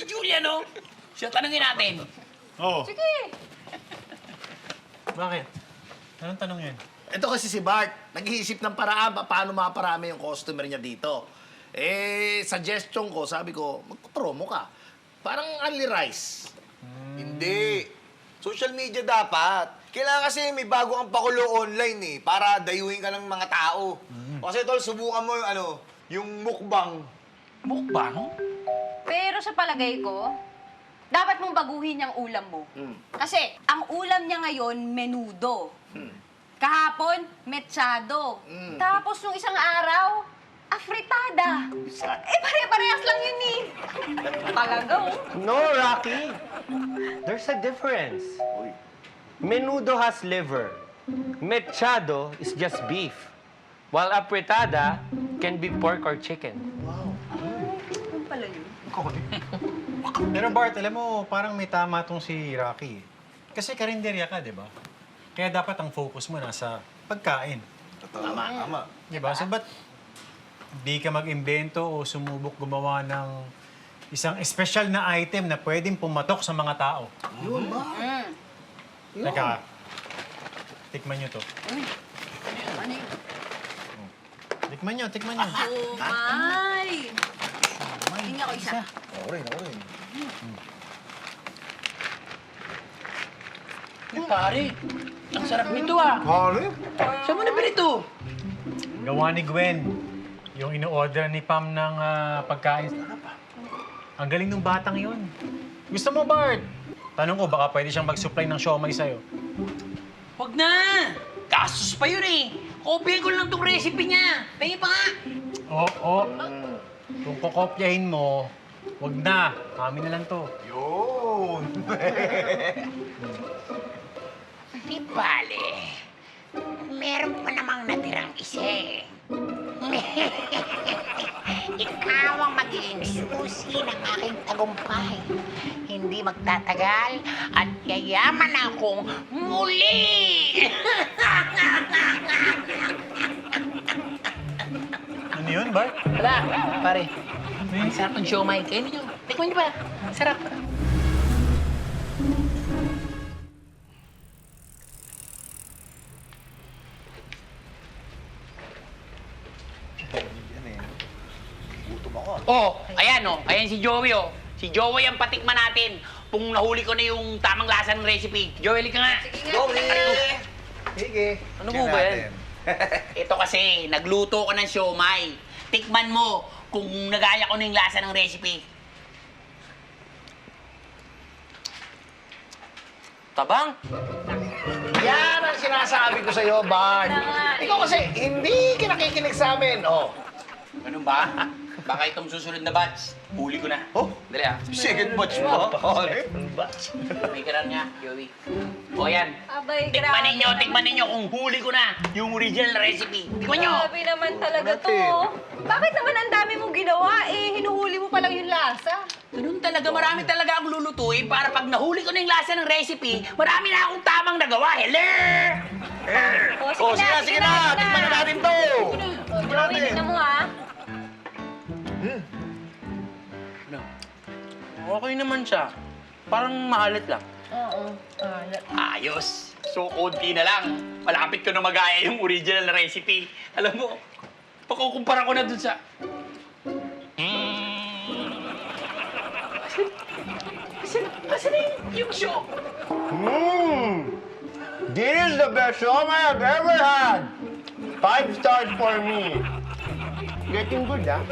si Julia, no? Siya, tanungin natin. Oo. Sige. Bakit? Anong tanong yan? Ito kasi si Bart, nag-iisip ng paraan paano maparami yung customer niya dito. Suggestion ko, sabi ko, magpa-promo ka. Parang only rice. Hindi. Social media dapat. Kailangan kasi may bago kang pakulo online para dayuhin ka ng mga tao. Kasi tol, subukan mo yung mukbang. Mukbang? Pero sa palagay ko, dapat mong baguhin yung ulam mo. Kasi ang ulam niya ngayon, menudo. Kahapon, metsado. Tapos nung isang araw, afritada. Pare-parehas lang yun eh. Talaga oh. No, Rocky. There's a difference. Menudo has liver. Mechado is just beef. While apretada can be pork or chicken. Ano pala yun? Pero Bart, alam mo, parang may tama tong si Rocky. Kasi karinderya ka, di ba? Kaya dapat ang focus mo nasa pagkain. Tama. Di ba? So, ba't di ka mag-imbento o sumubok gumawa ng isang espesyal na item na pwedeng pumatok sa mga tao? Yun ba? Teka, tikman nyo to. Ano yun? Tikman nyo, tikman nyo. Oh my! Tingnan ko isa. Ako rin. Pare, ang sarap nito ah. Pare? Saan mo nabili ito? Gawa ni Gwen. Yung ino-order ni Pam ng pagkain. Ang galing ng batang yun. Gusto mo, Bart? Tanong ko, baka pwede siyang mag-supply ng siomay sa'yo. Huwag na! Gastos pa yun eh. Kopyahin ko lang tong recipe niya. Tingin pa nga. Oo. Kung kokopyahin mo, wag na. Amin na lang to. Yun. Di bale, meron pa namang natirang isa eh. Ikaw ang magiging susi ng aking tagumpay. Hindi magtatagal at yayaman akong muli! Ano yun, Bart? Wala, pare. Ang sarap ng siomay. Kainin nyo. Tikman nyo ba? Sarap. Gutom ako. Oh, ayan oh. Ayan si Joey oh. Si Joey ang patikman natin. Kung nahuli ko na yung tamang lasa ng recipe. Joey, ka nga. Joey! Sige. Ano mo ba yan? Ito kasi, nagluto ko ng siomay. Tikman mo kung nagaya ko na yung lasa ng recipe. Tabang? Yan ang sinasabi ko sa'yo, Bart. Ikaw kasi, hindi ka nakikinig sa amin. Oh. Ganun ba? Baka itong susunod na batch, huli ko na. Oh? Dali ah. Second batch mo. Pare. May karan nga, Joey. O yan. Abay, Tikman ninyo kung huli ko na yung original recipe. Tikman nyo! Grabe naman talaga to. Bakit naman ang dami mong ginawa eh? Hinuhuli mo pa lang yung lasa. Ganun talaga, marami talaga akong lulutuin para pag nahuli ko na yung lasa ng recipe, marami na akong tamang nagawa. Hello! Oh, sige na. Tikman na natin to. Joey, tignan mo ha. Okay naman siya. Parang maalat lang. Oo. Ayos. So, konti na lang. Malapit ko na magaya yung original na recipe. Alam mo, pakukumpara ko na dun sa... Asan yung show? This is the best shomai I've ever had. 5 stars for me. Getting good, ah.